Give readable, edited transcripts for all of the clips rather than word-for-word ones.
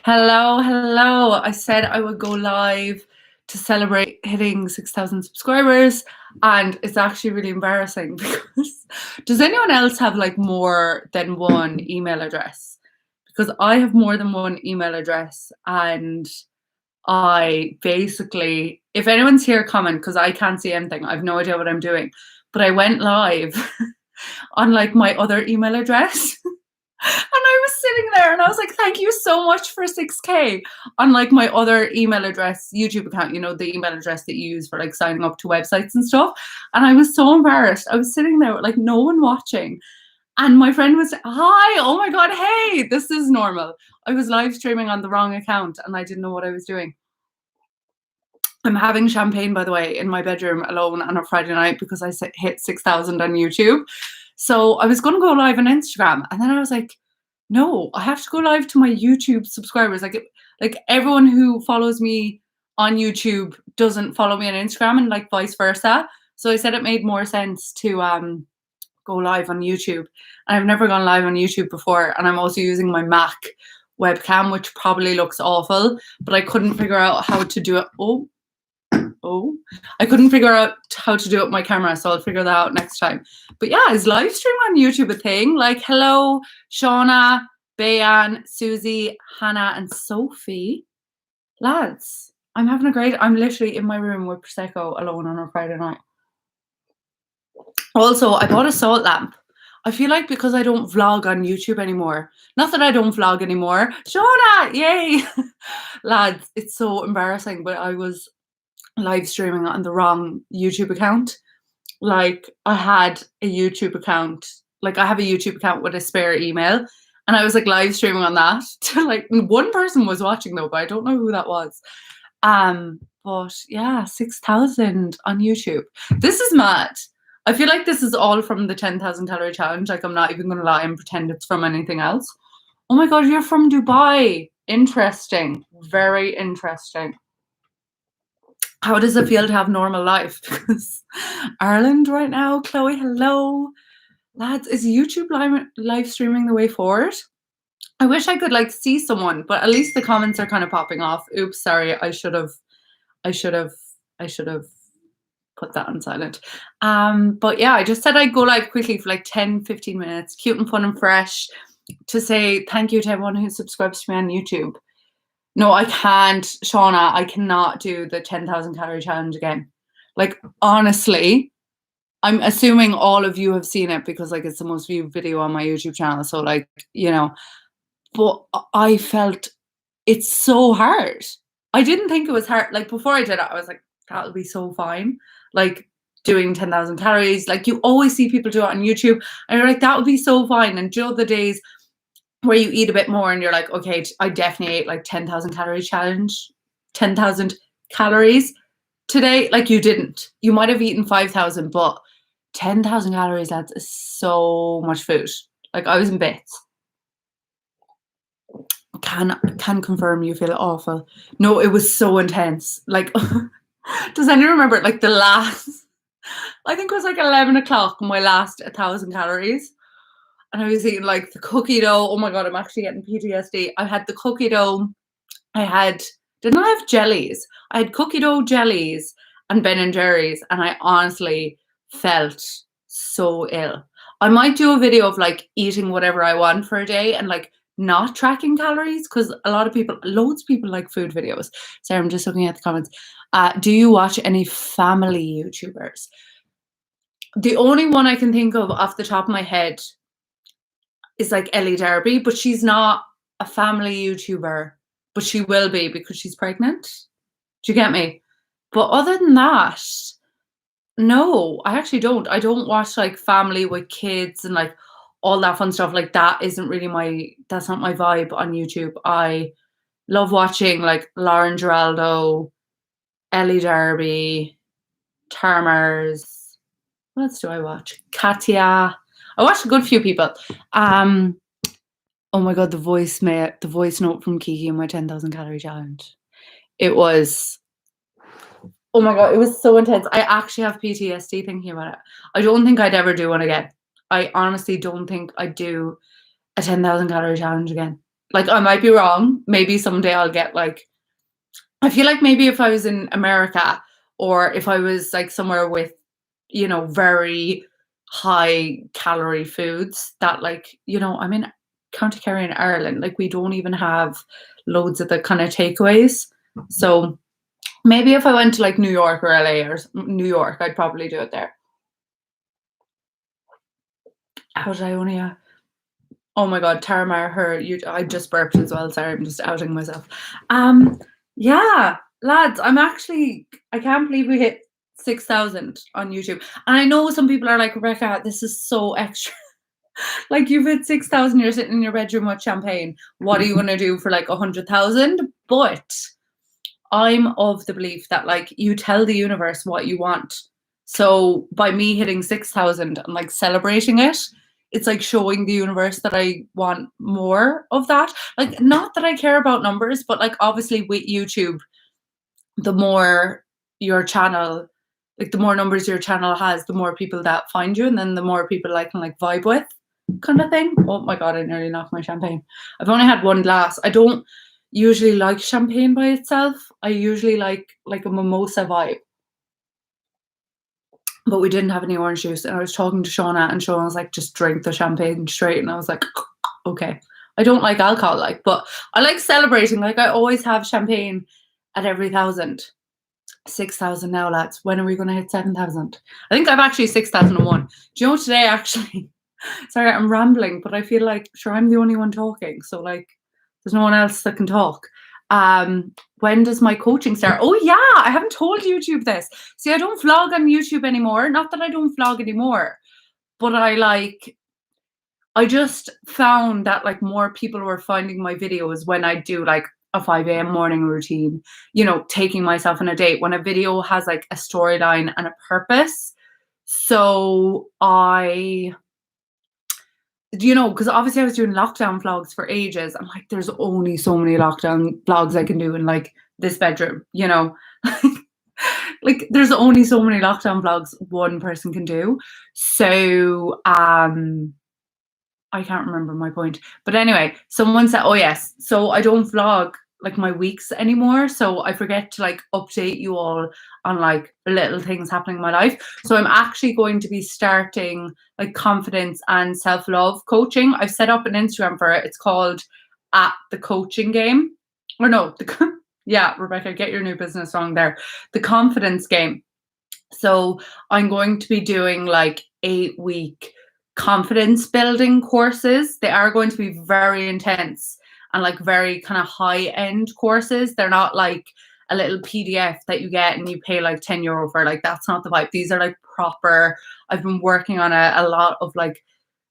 Hello, hello. I said I would go live to celebrate hitting 6,000 subscribers, and it's actually really embarrassing because does anyone else have like more than one email address? Because I have more than one email address, and I basically, if anyone's here, comment because I can't see anything. I have no idea what I'm doing, but I went live on like my other email address. And I was sitting there and I was like, thank you so much for 6K on like my other email address, YouTube account, the email address that you use for like signing up to websites and stuff. And I was so embarrassed. I was sitting there with like no one watching. And my friend was, hi, oh my God, hey, this is normal. I was live streaming on the wrong account and I didn't know what I was doing. I'm having champagne, by the way, in my bedroom alone on a Friday night because I hit 6,000 on YouTube. So I was going to go live on Instagram. And then I was like, no, I have to go live to my YouTube subscribers. Like everyone who follows me on YouTube doesn't follow me on Instagram and like vice versa. So I said it made more sense to go live on YouTube. And I've never gone live on YouTube before. And I'm also using my Mac webcam, which probably looks awful, but I couldn't figure out how to do it. I couldn't figure out how to do it with my camera, so I'll figure that out next time. But yeah, is live stream on YouTube a thing? Like, hello, Shauna, Bayan, Susie, Hannah, and Sophie. Lads, I'm literally in my room with Prosecco alone on a Friday night. Also, I bought a salt lamp. I feel like because I don't vlog on YouTube anymore, not that I don't vlog anymore, Shauna, yay! Lads, it's so embarrassing, but I was live streaming on the wrong YouTube account. Like I had a YouTube account, like I have a YouTube account with a spare email, and I was like live streaming on that to like one person was watching though, but I don't know who that was. But yeah, 6,000 on YouTube. This is mad. I feel like this is all from the 10,000 calorie challenge. Like I'm not even gonna lie and pretend it's from anything else. Oh my God, you're from Dubai. Interesting. Very interesting. How does it feel to have normal life? Because Ireland right now, Chloe, hello. Lads, is YouTube live streaming the way forward? I wish I could like see someone, but at least the comments are kind of popping off. Oops, sorry, I should have put that on silent. But yeah, I just said I'd go live quickly for like 10, 15 minutes, cute and fun and fresh, to say thank you to everyone who subscribes to me on YouTube. No, I can't, Shauna. I cannot do the 10,000 calorie challenge again. Like, honestly, I'm assuming all of you have seen it because, like, it's the most viewed video on my YouTube channel. So, like, but I felt it's so hard. I didn't think it was hard. Like, before I did it, I was like, that'll be so fine. Like, doing 10,000 calories. Like, you always see people do it on YouTube. And you're like, that would be so fine. And the days where you eat a bit more and you're like, okay, I definitely ate like 10,000 calorie challenge, 10,000 calories today. Like you didn't. You might have eaten 5,000, but 10,000 calories, that's so much food. Like I was in bits. Can confirm you feel awful. No, it was so intense. Like, does anyone remember like the last, I think it was like 11 o'clock, my last 1,000 calories. And I was eating like the cookie dough. Oh my God, I'm actually getting PTSD. I had the cookie dough. Didn't I have jellies? I had cookie dough, jellies, and Ben & Jerry's. And I honestly felt so ill. I might do a video of like eating whatever I want for a day and like not tracking calories because loads of people like food videos. Sorry, I'm just looking at the comments. Do you watch any family YouTubers? The only one I can think of off the top of my head is like Ellie Derby, but she's not a family YouTuber, but she will be because she's pregnant. Do you get me? But other than that, no, I actually don't. I don't watch like family with kids and like all that fun stuff. Like that's not my vibe on YouTube. I love watching like Lauren Geraldo, Ellie Derby, Termers. What else do I watch? Katya. I watched a good few people. Oh my God, the voice note from Kiki in my 10,000 calorie challenge. It was, oh my God, it was so intense. I actually have PTSD thinking about it. I don't think I'd ever do one again. I honestly don't think I'd do a 10,000 calorie challenge again. Like, I might be wrong. Maybe someday I'll get like, I feel like maybe if I was in America or if I was like somewhere with, very high calorie foods that like, I'm in County Kerry in Ireland, like we don't even have loads of the kind of takeaways. So maybe if I went to like New York or LA or New York, I'd probably do it there. How did I only? Oh my God, Taramar, I just burped as well. Sorry, I'm just outing myself. Um, yeah, lads, I can't believe we hit 6,000 on YouTube. And I know some people are like, Rebecca, this is so extra. Like you've hit 6,000, you're sitting in your bedroom with champagne. What are you going to do for like 100,000? But I'm of the belief that like you tell the universe what you want. So by me hitting 6,000 and like celebrating it, it's like showing the universe that I want more of that. Like, not that I care about numbers, but like obviously with YouTube, the more your channel, like the more numbers your channel has, the more people that find you, and then the more people I can like vibe with, kind of thing. Oh my God, I nearly knocked my champagne. I've only had one glass. I don't usually like champagne by itself. I usually like a mimosa vibe. But we didn't have any orange juice, and I was talking to Shauna, and Shauna was like, just drink the champagne straight. And I was like, okay. I don't like alcohol, like, but I like celebrating. Like, I always have champagne at every 1,000. 6,000 now, lads. When are we going to hit 7,000? I think I've actually 6,001. Do you know today, actually? Sorry, I'm rambling, but I feel like, sure, I'm the only one talking. So, like, there's no one else that can talk. When does my coaching start? Oh, yeah, I haven't told YouTube this. See, I don't vlog on YouTube anymore. Not that I don't vlog anymore, but I just found that like more people were finding my videos when I do like a 5 a.m. morning routine, taking myself on a date, when a video has like a storyline and a purpose. So because obviously I was doing lockdown vlogs for ages. I'm like, there's only so many lockdown vlogs I can do in like this bedroom, like there's only so many lockdown vlogs one person can do. So I can't remember my point. But anyway, someone said, oh yes, so I don't vlog like my weeks anymore. So I forget to like update you all on like little things happening in my life. So I'm actually going to be starting like confidence and self-love coaching. I've set up an Instagram for it. It's called At the Coaching Game. Or no, yeah, Rebecca, get your new business wrong there. The Confidence Game. So I'm going to be doing like 8-week confidence building courses. They are going to be very intense and like very kind of high end courses. They're not like a little PDF that you get and you pay like €10 for. Like, that's not the vibe. These are like proper. I've been working on a lot of like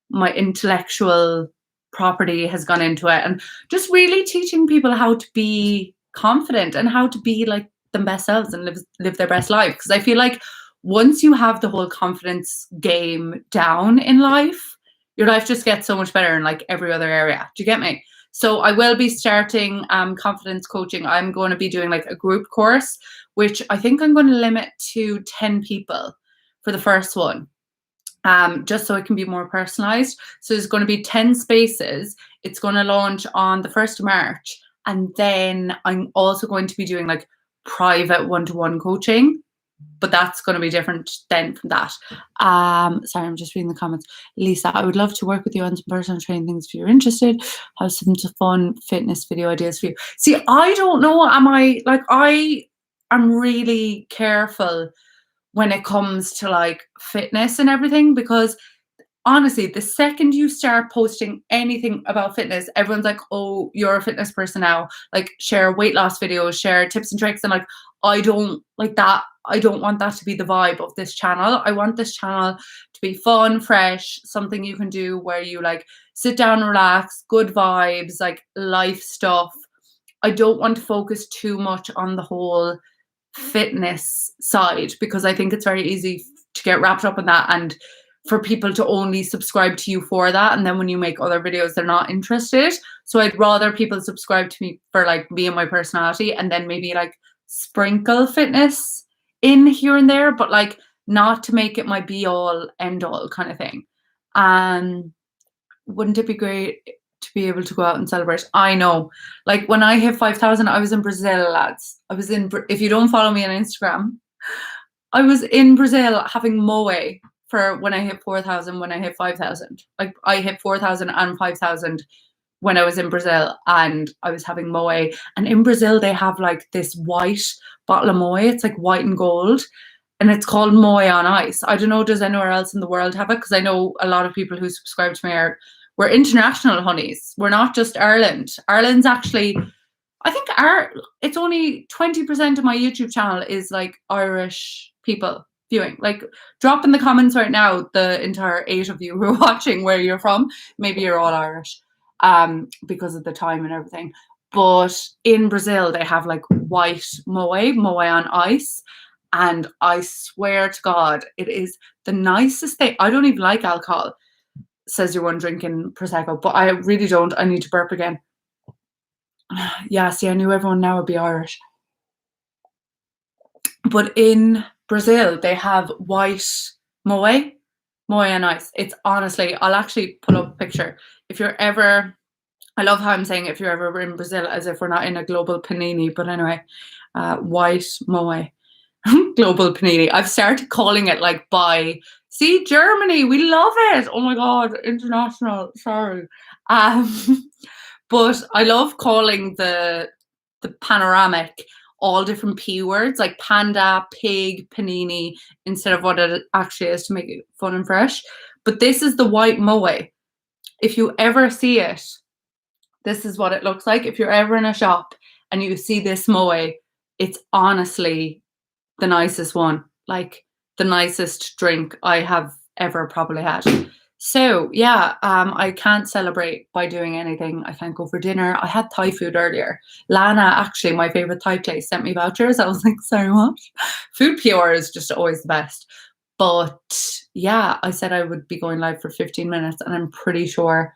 my intellectual property has gone into it, and just really teaching people how to be confident and how to be like them best selves and live their best life. Because I feel like once you have the whole confidence game down in life, your life just gets so much better in like every other area. Do you get me? So I will be starting confidence coaching. I'm going to be doing like a group course, which I think I'm going to limit to 10 people for the first one. Just so it can be more personalized. So there's going to be 10 spaces. It's going to launch on the 1st of March. And then I'm also going to be doing like private one-to-one coaching, but that's going to be different then from that. Sorry, I'm just reading the comments. Lisa, I would love to work with you on some personal training things if you're interested. Have some fun fitness video ideas for you. See, I don't know. I'm really careful when it comes to like fitness and everything, because honestly, the second you start posting anything about fitness, everyone's like, oh, you're a fitness person now. Like, share weight loss videos, share tips and tricks. And like, I don't like that. I don't want that to be the vibe of this channel. I want this channel to be fun, fresh, something you can do where you like sit down, relax, good vibes, like life stuff. I don't want to focus too much on the whole fitness side, because I think it's very easy to get wrapped up in that and for people to only subscribe to you for that, and then when you make other videos they're not interested. So I'd rather people subscribe to me for like me and my personality, and then maybe like sprinkle fitness in here and there, but like not to make it my be all end all kind of thing. Wouldn't it be great to be able to go out and celebrate. I know. Like when I hit 5,000, I was in Brazil, lads. I was in, if you don't follow me on Instagram, I was in Brazil having moe for when I hit 4,000, when I hit 5,000. Like I hit 4,000 and 5,000 when I was in Brazil, and I was having moe. And in Brazil, they have like this white bottle of moe. It's like white and gold, and it's called moe on ice. I don't know, does anywhere else in the world have it? Because I know a lot of people who subscribe to me we're international honeys. We're not just Ireland. Ireland's actually, I think it's only 20% of my YouTube channel is like Irish people viewing. Like, drop in the comments right now the entire 8 of you who are watching where you're from. Maybe you're all Irish because of the time and everything. But in Brazil, they have like white moe on ice. And I swear to God, it is the nicest thing. I don't even like alcohol, says your one drinking Prosecco, but I really don't. I need to burp again. Yeah, see, I knew everyone now would be Irish. But in Brazil, they have white moe on ice. It's honestly, I'll actually pull up a picture. If you're ever, I love how I'm saying if you're ever in Brazil as if we're not in a global panini, but anyway, white moe. Global panini. I've started calling it like see, Germany, we love it. Oh my God, international, sorry. But I love calling the panoramic all different P words, like panda, pig, panini, instead of what it actually is to make it fun and fresh. But this is the white moe. If you ever see it, this is what it looks like. If you're ever in a shop and you see this moe, it's honestly the nicest one, like the nicest drink I have ever probably had. So yeah, I can't celebrate by doing anything. I can't go for dinner. I had Thai food earlier. Lana, actually, my favorite Thai place, sent me vouchers. I was like, sorry, what? Food PR is just always the best. But yeah, I said I would be going live for 15 minutes, and I'm pretty sure.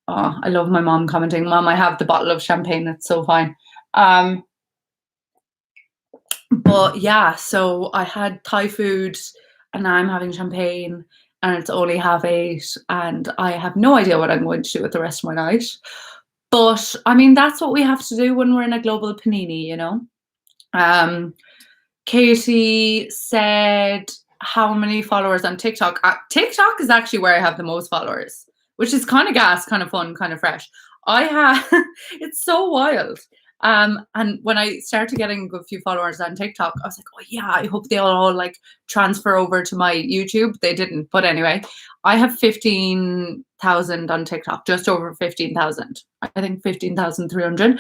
Oh, I love my mom commenting, Mom, I have the bottle of champagne. It's so fine. But yeah, so I had Thai food and now I'm having champagne and it's only 8:30 and I have no idea what I'm going to do with the rest of my night. But I mean, that's what we have to do when we're in a global panini, you know? Katie said, how many followers on TikTok? TikTok is actually where I have the most followers, which is kind of gas, kind of fun, kind of fresh. It's so wild. And when I started getting a few followers on TikTok, I was like, oh yeah, I hope they all like transfer over to my YouTube. They didn't. But anyway, I have 15,000 on TikTok, just over 15,000. I think 15,300.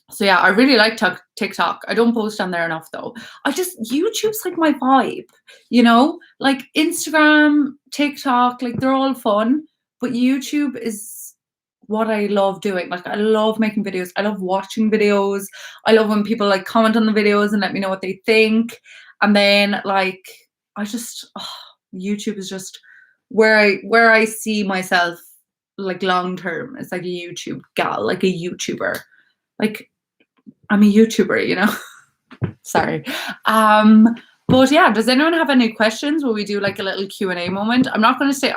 So yeah, I really like TikTok. I don't post on there enough though. YouTube's like my vibe, you know, like Instagram, TikTok, like they're all fun, but YouTube is what I love doing. Like I love making videos. I love watching videos. I love when people like comment on the videos and let me know what they think. And then like, YouTube is just where I see myself like long term. It's like a YouTube gal, like a YouTuber. Like I'm a YouTuber, you know? Sorry. But yeah, does anyone have any questions? Will we do like a little Q&A moment? I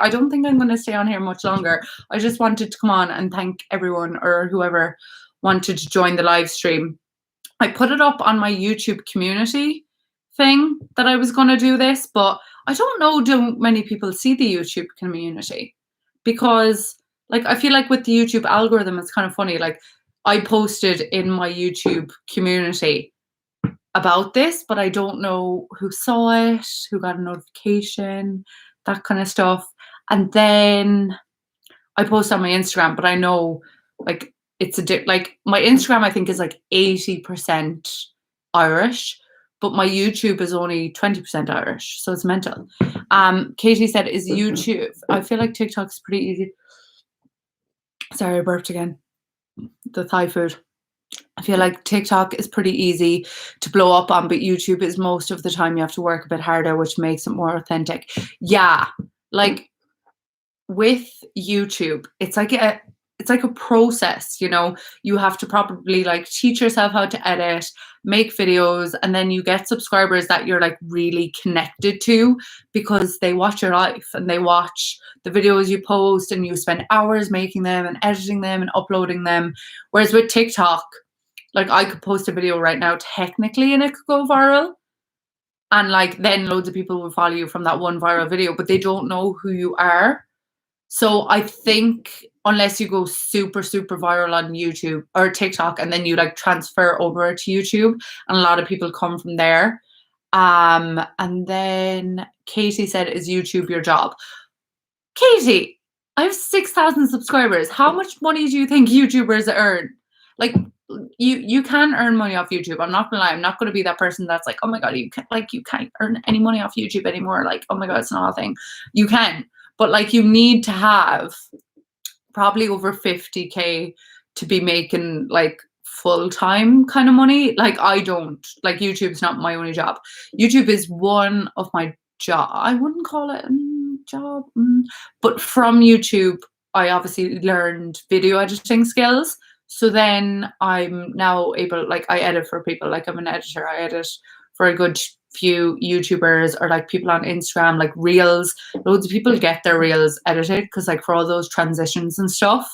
don't think I'm going to stay on here much longer. I just wanted to come on and thank everyone or whoever wanted to join the live stream. I put it up on my YouTube community thing that I was going to do this, but I don't know, do many people see the YouTube community? Because like, I feel like with the YouTube algorithm, it's kind of funny. Like I posted in my YouTube community about this, but I don't know who saw it, who got a notification, that kind of stuff. And then I post on my Instagram, but I know like it's like my Instagram I think is like 80% Irish, but my YouTube is only 20% Irish, so it's mental. Katie said, is YouTube, I feel like TikTok's pretty easy. Sorry, I burped again. The Thai food. I feel like TikTok is pretty easy to blow up on, but YouTube is most of the time you have to work a bit harder, which makes it more authentic. Yeah, like with YouTube, it's like it's like a process, you know. You have to probably like teach yourself how to edit, make videos, and then you get subscribers that you're like really connected to because they watch your life and they watch the videos you post and you spend hours making them and editing them and uploading them. Whereas with TikTok, like I could post a video right now technically and it could go viral. And like then loads of people will follow you from that one viral video, but they don't know who you are. So I think unless you go super, super viral on YouTube or TikTok and then you like transfer over to YouTube, and a lot of people come from there. And then Katie said, is YouTube your job? Katie, I have 6,000 subscribers. How much money do you think YouTubers earn? Like you can earn money off YouTube. I'm not gonna lie. I'm not gonna be that person that's like, oh my god, you can't earn any money off YouTube anymore. Like, oh my god, it's not a thing. You can, but like you need to have probably over 50K to be making like full-time kind of money. Like I don't, like YouTube's not my only job. YouTube is one of my job. I wouldn't call it a job, but from YouTube, I obviously learned video editing skills. So then I'm now able, like I edit for people, like I'm an editor. I edit for a good few YouTubers or like people on Instagram, like reels. Loads of people get their reels edited because like for all those transitions and stuff,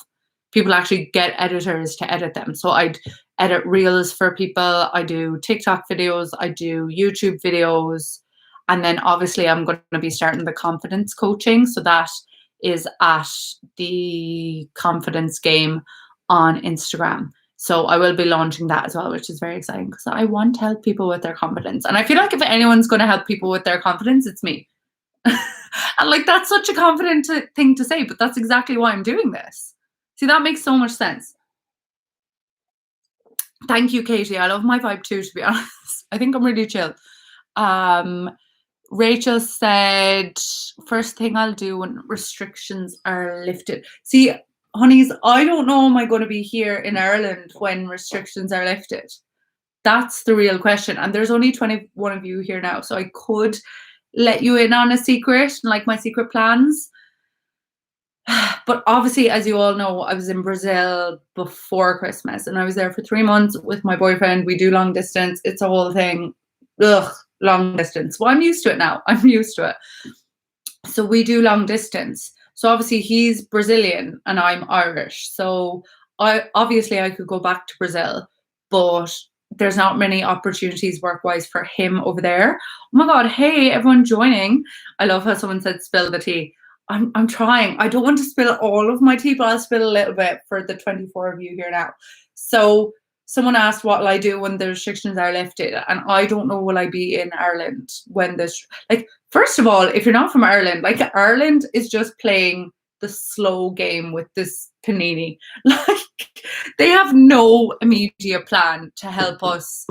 people actually get editors to edit them. So I'd edit reels for people. I do TikTok videos. I do YouTube videos. And then obviously I'm going to be starting the confidence coaching. So that is at the Confidence Game on Instagram. So I will be launching that as well, which is very exciting because I want to help people with their confidence. And I feel like if anyone's going to help people with their confidence, it's me. And like, that's such a confident thing to say, but that's exactly why I'm doing this. See, that makes so much sense. Thank you, Katie. I love my vibe too, to be honest. I think I'm really chill. Rachel said, first thing I'll do when restrictions are lifted. See, honeys, I don't know, am I going to be here in Ireland when restrictions are lifted? That's the real question. And there's only 21 of you here now, so I could let you in on a secret, like my secret plans. But obviously, as you all know, I was in Brazil before Christmas and I was there for 3 months with my boyfriend. We do long distance. It's a whole thing. Ugh, long distance. Well, I'm used to it now. I'm used to it. So we do long distance. So obviously he's Brazilian and I'm Irish. So I could go back to Brazil, but there's not many opportunities work-wise for him over there. Oh my God, hey, everyone joining. I love how someone said spill the tea. I'm trying. I don't want to spill all of my tea, but I'll spill a little bit for the 24 of you here now. So someone asked what will I do when the restrictions are lifted, and I don't know will I be in Ireland when this, like, first of all, if you're not from Ireland, like Ireland is just playing the slow game with this panini. Like they have no immediate plan to help us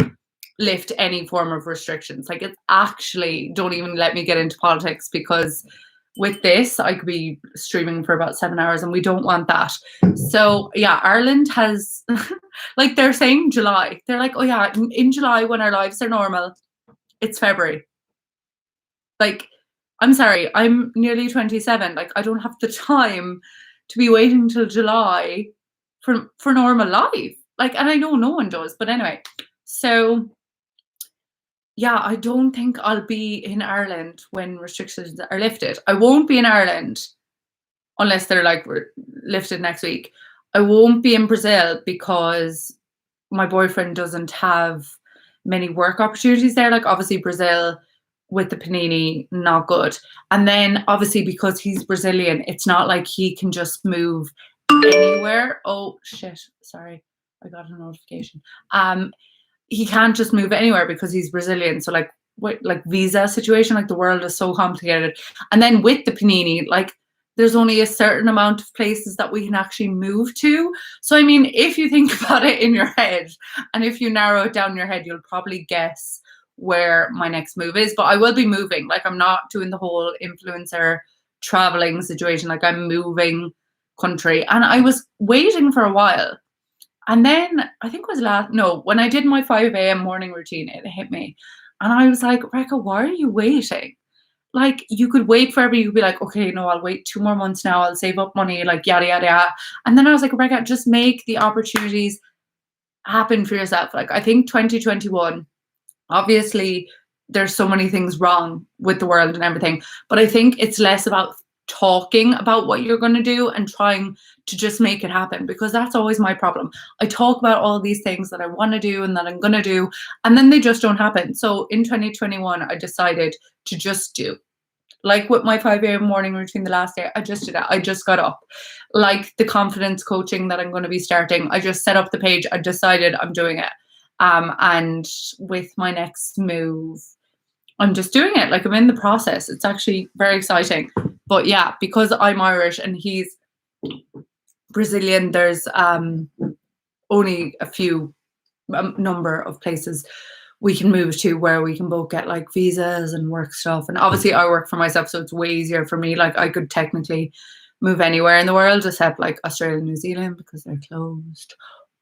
lift any form of restrictions. Like it's actually, don't even let me get into politics because with this, I could be streaming for about 7 hours and we don't want that. So yeah, Ireland has, like they're saying July. They're like, oh yeah, in July when our lives are normal, it's February. Like, I'm sorry, I'm nearly 27. Like I don't have the time to be waiting till July for normal life. Like, and I know no one does, but anyway. So yeah, I don't think I'll be in Ireland when restrictions are lifted. I won't be in Ireland unless they're like lifted next week. I won't be in Brazil because my boyfriend doesn't have many work opportunities there. Like obviously Brazil with the panini, not good. And then obviously because he's Brazilian, it's not like he can just move anywhere. Oh shit, sorry, I got a notification. He can't just move anywhere because he's Brazilian. So like visa situation, like the world is so complicated. And then with the panini, like there's only a certain amount of places that we can actually move to. So I mean, if you think about it in your head and if you narrow it down in your head, you'll probably guess where my next move is. But I will be moving. Like I'm not doing the whole influencer traveling situation. Like I'm moving country. And I was waiting for a while. And then I think it was when I did my 5 a.m. morning routine, it hit me. And I was like, Rekha, why are you waiting? like you could wait forever. You could be like, okay, no, I'll wait 2 more months now. I'll save up money, like yada yada yada. And then I was like, Rebecca, just make the opportunities happen for yourself. Like I think 2021, obviously there's so many things wrong with the world and everything, but I think it's less about talking about what you're going to do and trying to just make it happen, because that's always my problem. I talk about all these things that I want to do and that I'm going to do, and then they just don't happen. So in 2021 I decided to just do, like with my 5 a.m. morning routine the last day, I just did it. I just got up. Like the confidence coaching that I'm going to be starting, I just set up the page. I decided I'm doing it. And with my next move, I'm just doing it. Like I'm in the process. It's actually very exciting. But yeah, because I'm Irish and he's Brazilian, there's only a few number of places we can move to where we can both get like visas and work stuff. And obviously I work for myself, so it's way easier for me. Like I could technically move anywhere in the world except like Australia and New Zealand because they're closed.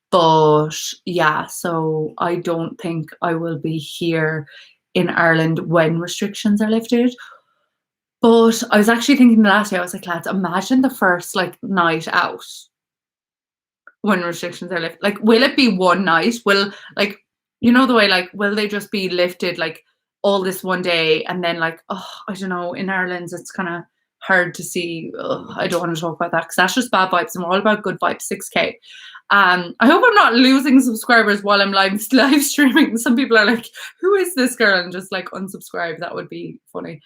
But yeah, so I don't think I will be here in Ireland when restrictions are lifted. But I was actually thinking the last day, I was like, lads, imagine the first like night out when restrictions are lifted. Like, will it be one night? Will, like, you know, the way, like, will they just be lifted like all this one day and then like, oh, I don't know, in Ireland it's kind of hard to see. I don't want to talk about that because that's just bad vibes. I'm all about good vibes. 6K. I hope I'm not losing subscribers while I'm live streaming. Some people are like, who is this girl? And just like unsubscribe. That would be funny.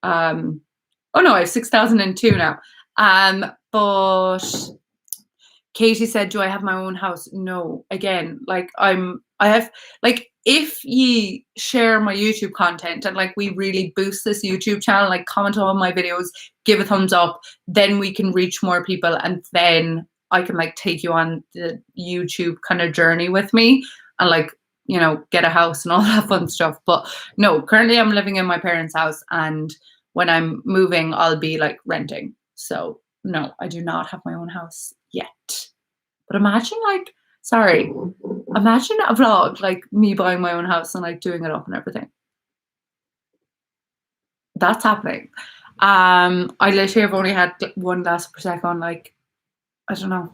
Oh no, I have 6,002 now. But Katie said, do I have my own house? No. Again, like I have, like, if ye share my YouTube content and like we really boost this YouTube channel, like comment on my videos, give a thumbs up, then we can reach more people, and then I can like take you on the YouTube kind of journey with me and like, you know, get a house and all that fun stuff. But no, currently I'm living in my parents' house, and when I'm moving, I'll be like renting. So no, I do not have my own house yet. But imagine like, imagine a vlog, like me buying my own house and like doing it up and everything. That's happening. I literally have only had one glass of Prosecco and like, I don't know,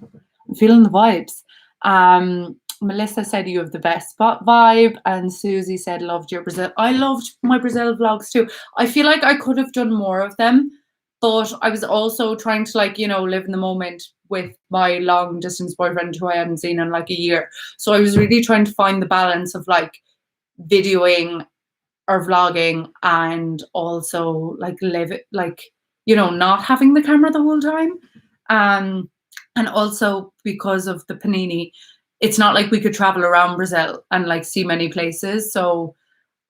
I'm feeling the vibes. Melissa said you have the best spot vibe, and Susie said loved your Brazil. I loved my Brazil vlogs too. I feel like I could have done more of them, but I was also trying to like, you know, live in the moment with my long distance boyfriend who I hadn't seen in like a year. So I was really trying to find the balance of like videoing or vlogging and also like live it, like, you know, not having the camera the whole time. And also because of the panini, it's not like we could travel around Brazil and like see many places. So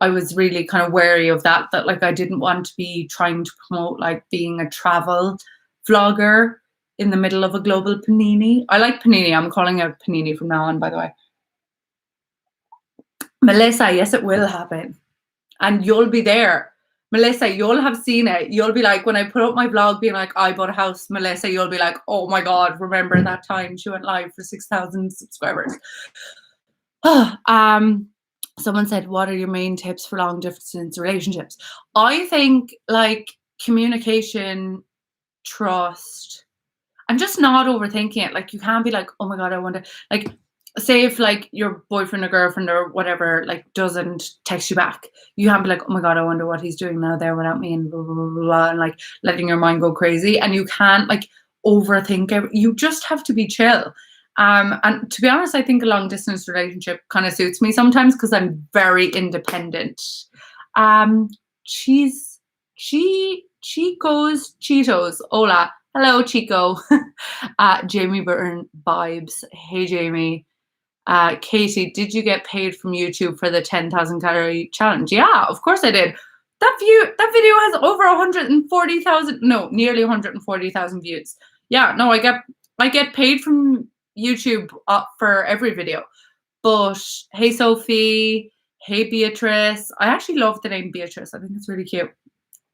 I was really kind of wary of that like I didn't want to be trying to promote like being a travel vlogger in the middle of a global panini. I like panini. I'm calling it panini from now on, by the way. Melissa, yes, it will happen. And you'll be there. Melissa, you'll have seen it. You'll be like, when I put up my vlog being like, I bought a house, Melissa, you'll be like, oh my God, remember that time she went live for 6,000 subscribers. Someone said, what are your main tips for long distance relationships? I think like communication, trust, and just not overthinking it. Like you can't be like, oh my God, I wonder, like, say if like your boyfriend or girlfriend or whatever like doesn't text you back, you can't be like, oh my God, I wonder what he's doing now there without me, and blah, blah, blah, blah, and like letting your mind go crazy. And you can't like overthink it. You just have to be chill. And to be honest, I think a long distance relationship kind of suits me sometimes because I'm very independent. Chico's Cheetos. Hola. Hello, Chico. Jamie Burton vibes. Hey, Jamie. Katie, did you get paid from YouTube for the 10,000 calorie challenge? Yeah, of course I did. That video has over 140,000, no, nearly 140,000 views. Yeah, no, I get paid from YouTube for every video. But hey, Sophie. Hey, Beatrice. I actually love the name Beatrice. I think it's really cute.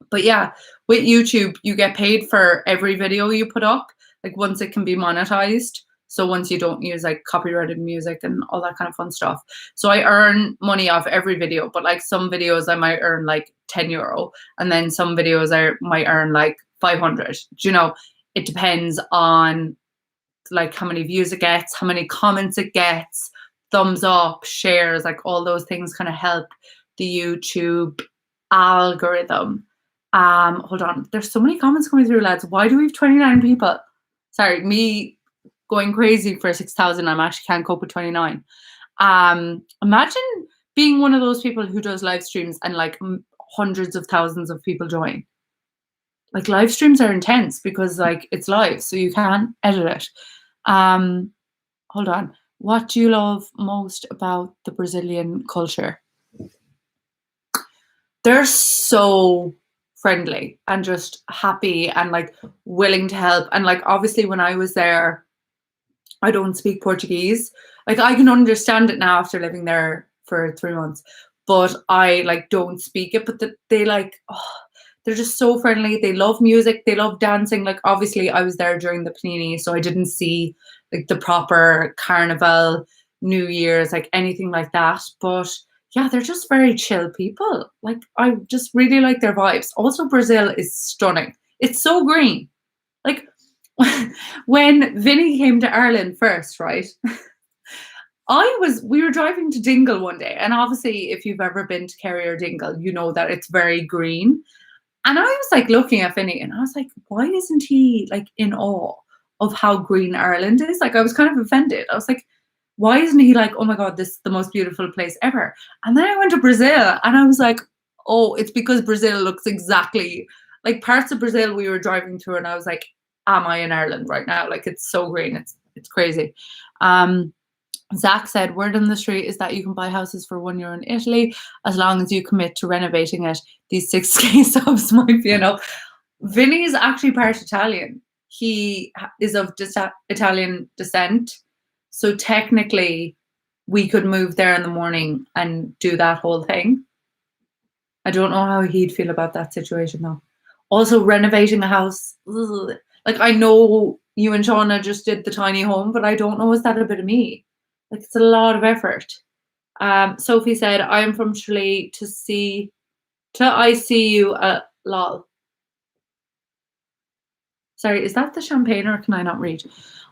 But yeah, with YouTube, you get paid for every video you put up, like once it can be monetized. So once you don't use like copyrighted music and all that kind of fun stuff. So I earn money off every video, but like some videos I might earn like €10, and then some videos might earn like 500. Do you know? It depends on like how many views it gets, how many comments it gets, thumbs up, shares, like all those things kind of help the YouTube algorithm. Hold on. There's so many comments coming through, lads. Why do we have 29 people? Sorry, me going crazy for 6,000. I actually can't cope with 29. Imagine being one of those people who does live streams and like hundreds of thousands of people join. Like live streams are intense because like it's live, so you can't edit it. Hold on. What do you love most about the Brazilian culture? They're so friendly and just happy and like willing to help. And like obviously when I was there, I don't speak Portuguese. Like I can understand it now after living there for 3 months, but I like don't speak it. But they like, they're just so friendly. They love music. They love dancing. Like obviously I was there during the Panini, so I didn't see like the proper carnival, New Year's, like anything like that. But yeah, they're just very chill people. Like I just really like their vibes. Also, Brazil is stunning. It's so green. Like when Vinny came to Ireland first, right? We were driving to Dingle one day, and obviously if you've ever been to Kerry or Dingle, you know that it's very green. And I was like looking at Vinny and I was like, why isn't he like in awe of how green Ireland is? Like I was kind of offended. I was like, why isn't he like, oh my God, this is the most beautiful place ever? And then I went to Brazil and I was like, oh, it's because Brazil looks exactly like parts of Brazil we were driving through, and I was like, am I in Ireland right now? Like it's so green. It's crazy. Zach said, word on the street is that you can buy houses for €1 in Italy as long as you commit to renovating it. These 6K subs might be enough. Vinny is actually part Italian. He is of Italian descent. So technically, we could move there in the morning and do that whole thing. I don't know how he'd feel about that situation, though. Also, renovating a house, like I know you and Shauna just did the tiny home, but I don't know, is that a bit of me? Like it's a lot of effort. Sophie said, I am from Tralee I see you lol. Sorry, is that the champagne or can I not read?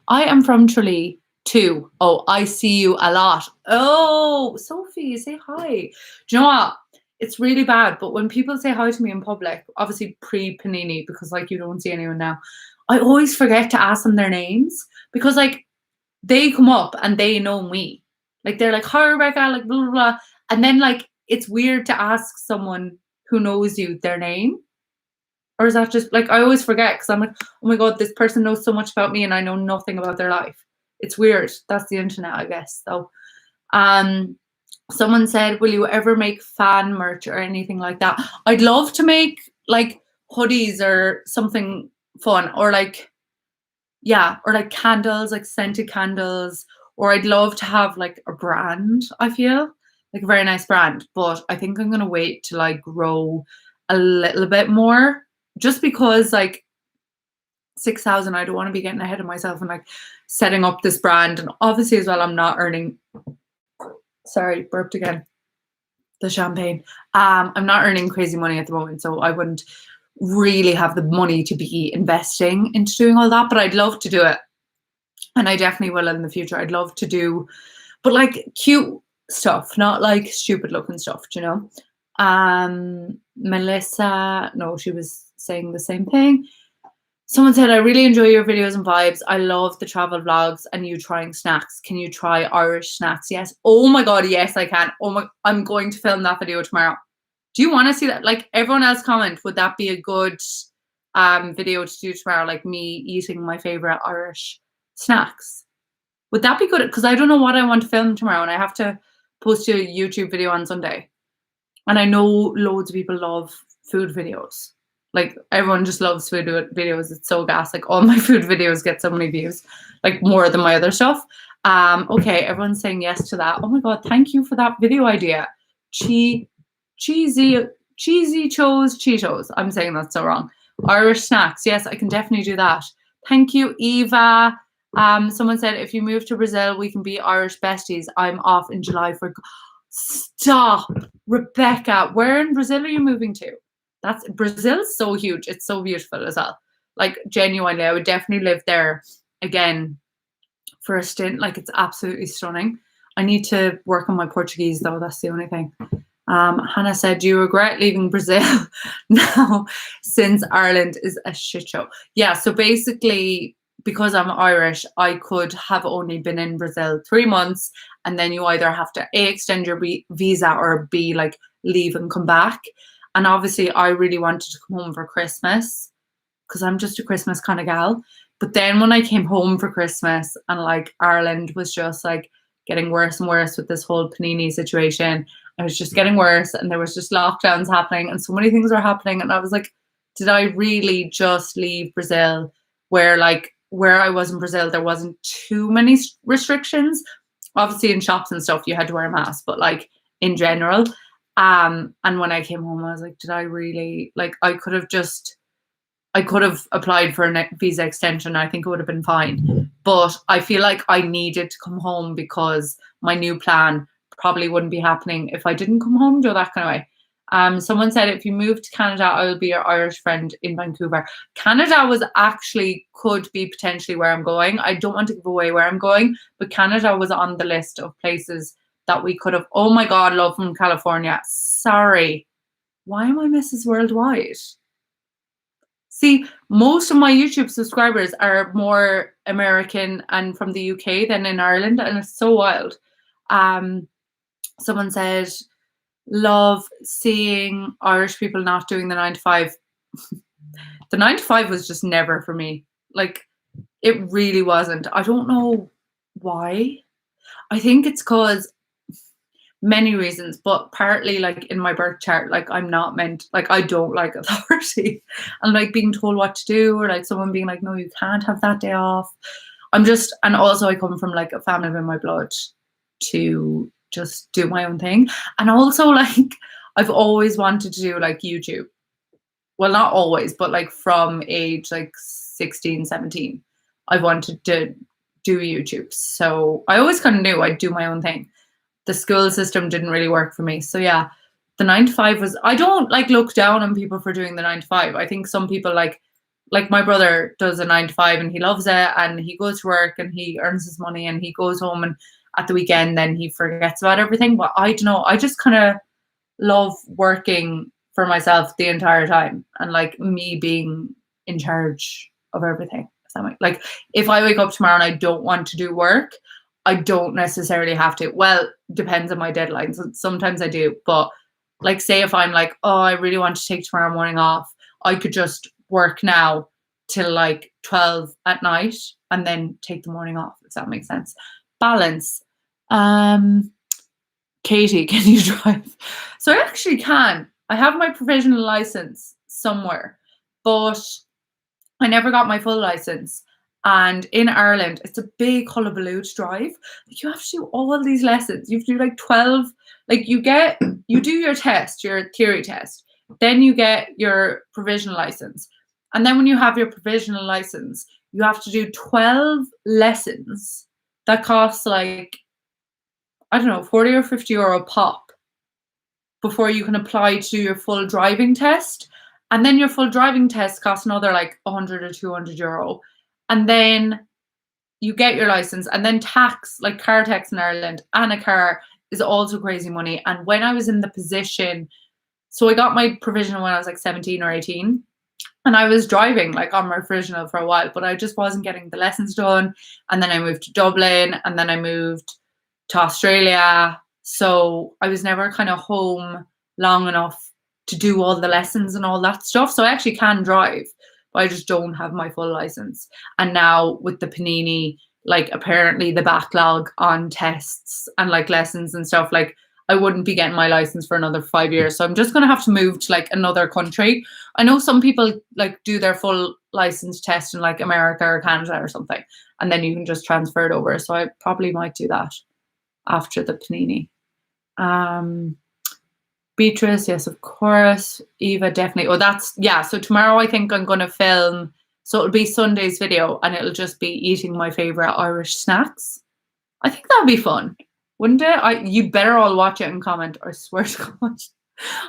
I am from Tralee too. Oh, I see you a lot. Oh, Sophie, say hi. Do you know what? It's really bad, but when people say hi to me in public, obviously pre-Panini, because like you don't see anyone now, I always forget to ask them their names because like they come up and they know me. Like they're like, hi Rebecca, like blah, blah, blah. And then like, it's weird to ask someone who knows you their name. Or is that just like, I always forget because I'm like, oh my God, this person knows so much about me and I know nothing about their life. It's weird. That's the internet, I guess. So, someone said, will you ever make fan merch or anything like that? I'd love to make like hoodies or something fun, or like, yeah, or like candles, like scented candles, or I'd love to have like a brand, I feel like a very nice brand, but I think I'm going to wait till I grow a little bit more, just because like 6,000, I don't want to be getting ahead of myself and like setting up this brand. And obviously as well, I'm not earning, sorry, burped again, the champagne. I'm not earning crazy money at the moment, so I wouldn't really have the money to be investing into doing all that, but I'd love to do it. And I definitely will in the future. I'd love to do, but like cute stuff, not like stupid looking stuff, you know? Melissa, no, she was saying the same thing. Someone said, I really enjoy your videos and vibes. I love the travel vlogs and you trying snacks. Can you try Irish snacks? Yes. Oh my God, yes, I can. I'm going to film that video tomorrow. Do you want to see that? Like everyone else comment, would that be a good video to do tomorrow? Like me eating my favorite Irish snacks. Would that be good? Because I don't know what I want to film tomorrow and I have to post a YouTube video on Sunday. And I know loads of people love food videos. Like everyone just loves food videos. It's so gas. Like all my food videos get so many views, like more than my other stuff. Okay, everyone's saying yes to that. Oh my God, thank you for that video idea. Cheesy chose Cheetos. I'm saying that so wrong. Irish snacks. Yes, I can definitely do that. Thank you, Eva. Someone said, if you move to Brazil, we can be Irish besties. I'm off in July for... Stop. Rebecca, where in Brazil are you moving to? That's Brazil's so huge. It's so beautiful as well. Like genuinely, I would definitely live there again for a stint. Like it's absolutely stunning. I need to work on my Portuguese though. That's the only thing. Hannah said, "Do you regret leaving Brazil now since Ireland is a shit show?" Yeah. So basically, because I'm Irish, I could have only been in Brazil 3 months, and then you either have to A, extend your visa, or B, like leave and come back. And obviously, I really wanted to come home for Christmas because I'm just a Christmas kind of gal. But then when I came home for Christmas and like Ireland was just like getting worse and worse with this whole panini situation, it was just getting worse and there was just lockdowns happening and so many things were happening. And I was like, did I really just leave Brazil where I was in Brazil, there wasn't too many restrictions. Obviously in shops and stuff, you had to wear a mask, but like in general. And when I came home, I was like, did I really, like, I could have applied for a visa extension. I think it would have been fine. But I feel like I needed to come home because my new plan probably wouldn't be happening if I didn't come home, do that kind of way. Someone said, if you move to Canada, I will be your Irish friend in Vancouver. Canada could be potentially where I'm going. I don't want to give away where I'm going, but Canada was on the list of places that we could have. Oh my God, love from California. Sorry. Why am I Mrs. Worldwide? See, most of my YouTube subscribers are more American and from the UK than in Ireland, and it's so wild. Someone said, love seeing Irish people not doing the 9 to 5. The 9 to 5 was just never for me. Like, it really wasn't. I don't know why. I think it's because many reasons, but partly like in my birth chart, like I'm not meant, like I don't like authority and like being told what to do, or like someone being like, no, you can't have that day off. And also I come from like a family in my blood to just do my own thing. And also like I've always wanted to do like YouTube. Well, not always, but like from age like 16, 17, I wanted to do YouTube. So I always kind of knew I'd do my own thing. The school system didn't really work for me. So yeah, the 9 to 5 was, I don't like look down on people for doing the 9 to 5. I think some people like my brother does a 9 to 5 and he loves it and he goes to work and he earns his money and he goes home and at the weekend then he forgets about everything. But I don't know, I just kind of love working for myself the entire time and like me being in charge of everything. Like if I wake up tomorrow and I don't want to do work, I don't necessarily have to. Well, depends on my deadlines. Sometimes I do, but like say if I'm like, oh, I really want to take tomorrow morning off, I could just work now till like 12 at night and then take the morning off, if that makes sense. Balance. Katie, can you drive? So I actually can. I have my provisional license somewhere, but I never got my full license. And in Ireland, it's a big hullabaloo to drive. Like you have to do all these lessons. You have to do like 12, like you do your test, your theory test, then you get your provisional license. And then when you have your provisional license, you have to do 12 lessons that cost like, I don't know, 40 or 50 euro pop before you can apply to your full driving test. And then your full driving test costs another like 100 or 200 euro. And then you get your license, and then tax, like car tax in Ireland and a car is also crazy money. And when I was in the position, so I got my provisional when I was like 17 or 18, and I was driving like on my provisional for a while, but I just wasn't getting the lessons done. And then I moved to Dublin, and then I moved to Australia. So I was never kind of home long enough to do all the lessons and all that stuff. So I actually can drive, but I just don't have my full license. And now with the panini, like apparently the backlog on tests and like lessons and stuff, like I wouldn't be getting my license for another 5 years. So I'm just going to have to move to like another country. I know some people like do their full license test in like America or Canada or something, and then you can just transfer it over. So I probably might do that after the panini. Beatrice, yes, of course. Eva, definitely. Oh, that's, yeah. So tomorrow I think I'm going to film. So it'll be Sunday's video and it'll just be eating my favorite Irish snacks. I think that'll be fun. Wouldn't it? You better all watch it and comment. I swear to God.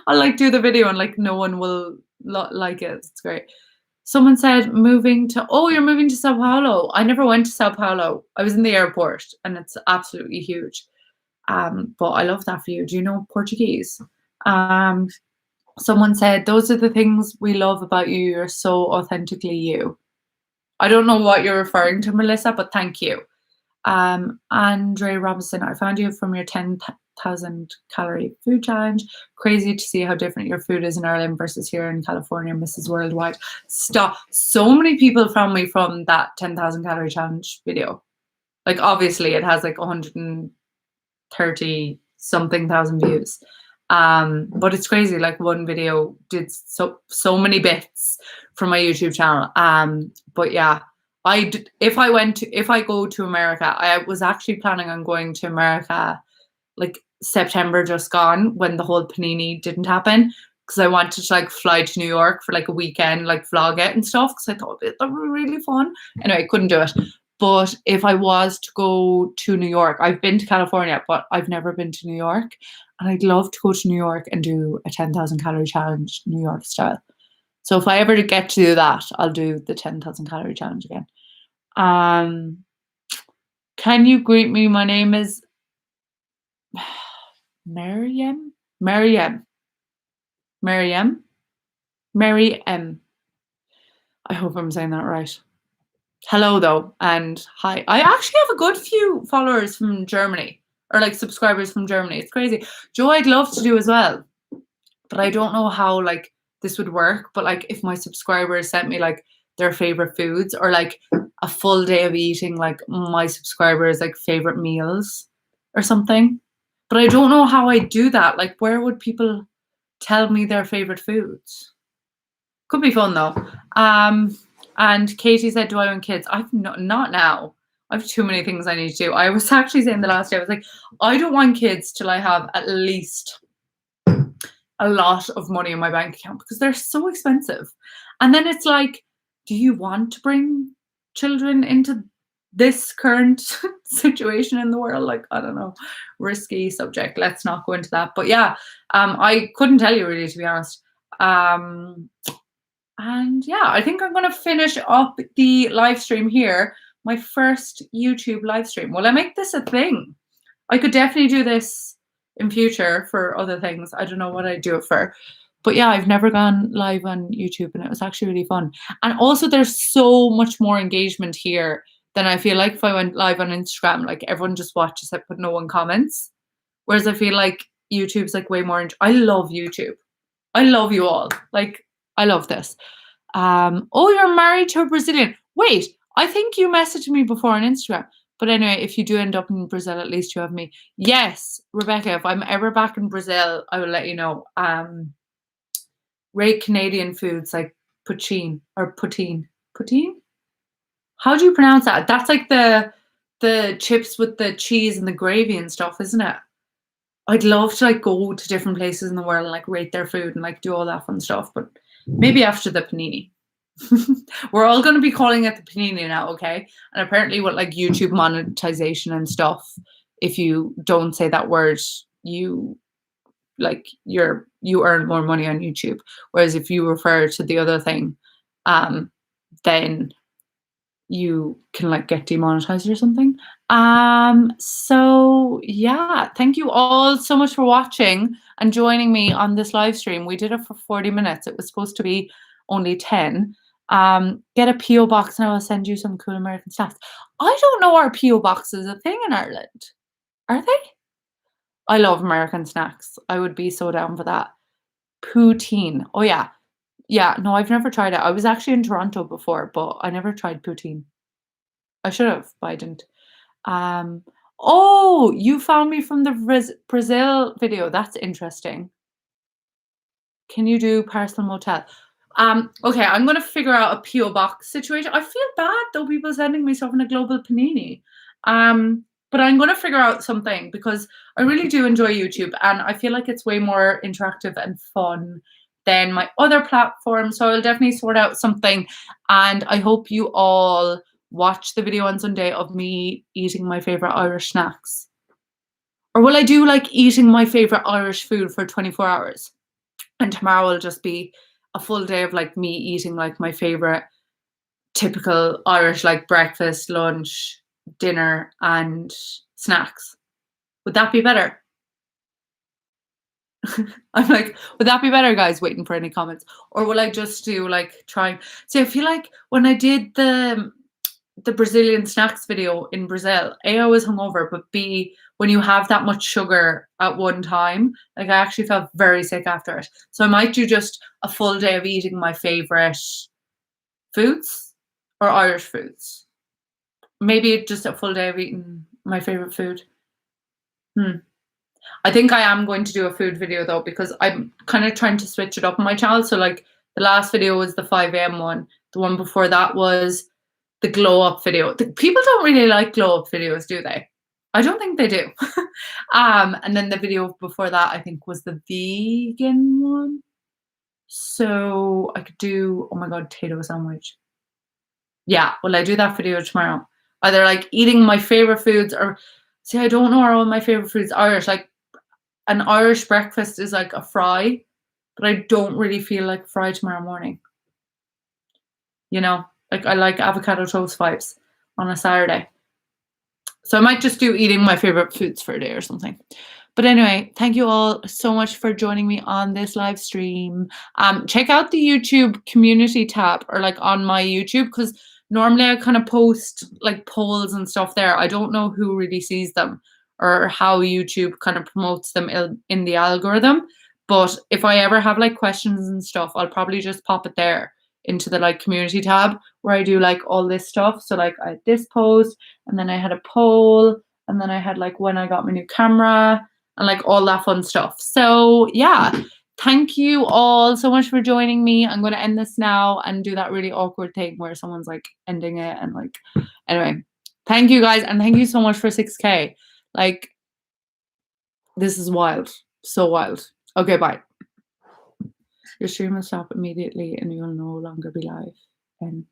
I'll like do the video and like no one will like it. It's great. Someone said you're moving to Sao Paulo. I never went to Sao Paulo. I was in the airport and it's absolutely huge. But I love that for you. Do you know Portuguese? Um, Someone said, those are the things we love about you. You're so authentically you. I don't know what you're referring to, Melissa, but thank you. Andre Robinson, I found you from your 10,000 calorie food challenge. Crazy to see how different your food is in Ireland versus here in California, Mrs. Worldwide. Stop. So many people found me from that 10,000 calorie challenge video. Like, obviously, it has like 130 something thousand views. But it's crazy. Like, one video did so many bits from my YouTube channel. But yeah, if I go to America, I was actually planning on going to America like September just gone when the whole panini didn't happen, because I wanted to like fly to New York for like a weekend, like vlog it and stuff, because I thought that would be really fun. Anyway, I couldn't do it. But if I was to go to New York, I've been to California, but I've never been to New York. And I'd love to go to New York and do a 10,000 calorie challenge, New York style. So if I ever get to do that, I'll do the 10,000 calorie challenge again. Can you greet me? My name is Maryam. Mary M. I hope I'm saying that right. Hello though, and hi. I actually have a good few followers from Germany, or like subscribers from Germany. It's crazy. Joe, I'd love to do as well, but I don't know how like this would work. But like if my subscribers sent me like their favorite foods, or like a full day of eating like my subscribers like favorite meals or something. But I don't know how I do that. Like, where would people tell me their favorite foods? Could be fun though. And Katie said, do I want kids? I've not now. I have too many things I need to do. I was actually saying the last day, I was like, I don't want kids till I have at least a lot of money in my bank account, because they're so expensive. And then it's like, do you want to bring children into this current situation in the world? Like, I don't know, risky subject. Let's not go into that. But yeah, I couldn't tell you really, to be honest. And yeah, I think I'm going to finish up the live stream here. My first YouTube live stream. Will I make this a thing? I could definitely do this in future for other things. I don't know what I'd do it for. But yeah, I've never gone live on YouTube, and it was actually really fun. And also there's so much more engagement here than I feel like if I went live on Instagram. Like, everyone just watches it, but no one comments. Whereas I feel like YouTube's like way more. I love YouTube. I love you all. Like, I love this. Oh, you're married to a Brazilian. Wait, I think you messaged me before on Instagram. But anyway, if you do end up in Brazil, at least you have me. Yes, Rebecca, if I'm ever back in Brazil, I will let you know. Rate Canadian foods like poutine or poutine. Poutine? How do you pronounce that? That's like the chips with the cheese and the gravy and stuff, isn't it? I'd love to like go to different places in the world and like rate their food and like do all that fun stuff, but maybe after the panini. We're all going to be calling it the panini now, okay? And apparently with like YouTube monetization and stuff, if you don't say that word, you earn more money on YouTube. Whereas if you refer to the other thing, then you can like get demonetized or something. So yeah, thank you all so much for watching and joining me on this live stream. We did it for 40 minutes. It was supposed to be only 10. Get a PO box and I will send you some cool American snacks. I don't know our PO box is a thing in Ireland. Are they? I love American snacks. I would be so down for that. Poutine. Oh yeah. Yeah, no, I've never tried it. I was actually in Toronto before, but I never tried poutine. I should have, but I didn't. Oh, you found me from the Brazil video. That's interesting. Can you do parcel motel? Okay, I'm gonna figure out a PO box situation. I feel bad though, people sending me stuff in a global panini. But I'm gonna figure out something, because I really do enjoy YouTube, and I feel like it's way more interactive and fun than my other platforms. So I'll definitely sort out something, and I hope you all watch the video on Sunday of me eating my favorite Irish snacks. Or will I do like eating my favorite Irish food for 24 hours? And tomorrow will just be a full day of like me eating like my favorite typical Irish like breakfast, lunch, dinner, and snacks. Would that be better? I'm like, would that be better, guys? Waiting for any comments. Or will I just do like try? See, I feel like when I did the Brazilian snacks video in Brazil, A, I was hungover, but B, when you have that much sugar at one time, like I actually felt very sick after it. So I might do just a full day of eating my favorite foods or Irish foods. Maybe just a full day of eating my favorite food. Hmm. I think I am going to do a food video though, because I'm kind of trying to switch it up on my channel. So like the last video was the 5 a.m. one. The one before that was the glow up video. People don't really like glow up videos, do they? I don't think they do. And then the video before that, I think, was the vegan one. So I could do, oh my god, potato sandwich. Yeah, will I do that video tomorrow? Either like eating my favorite foods or see, I don't know are all my favorite foods Irish. Like an Irish breakfast is like a fry, but I don't really feel like fry tomorrow morning. You know, like I like avocado toast vibes on a Saturday. So I might just do eating my favorite foods for a day or something. But anyway, thank you all so much for joining me on this live stream. Check out the YouTube community tab or like on my YouTube, because normally I kind of post like polls and stuff there. I don't know who really sees them or how YouTube kind of promotes them in the algorithm. But if I ever have like questions and stuff, I'll probably just pop it there into the like community tab where I do like all this stuff. So like I had this post, and then I had a poll, and then I had like when I got my new camera and like all that fun stuff. So yeah, thank you all so much for joining me. I'm going to end this now and do that really awkward thing where someone's like ending it and like, anyway, thank you guys. And thank you so much for 6K. Like, this is wild. So wild. Okay, bye. Your stream will stop immediately and you'll no longer be live. And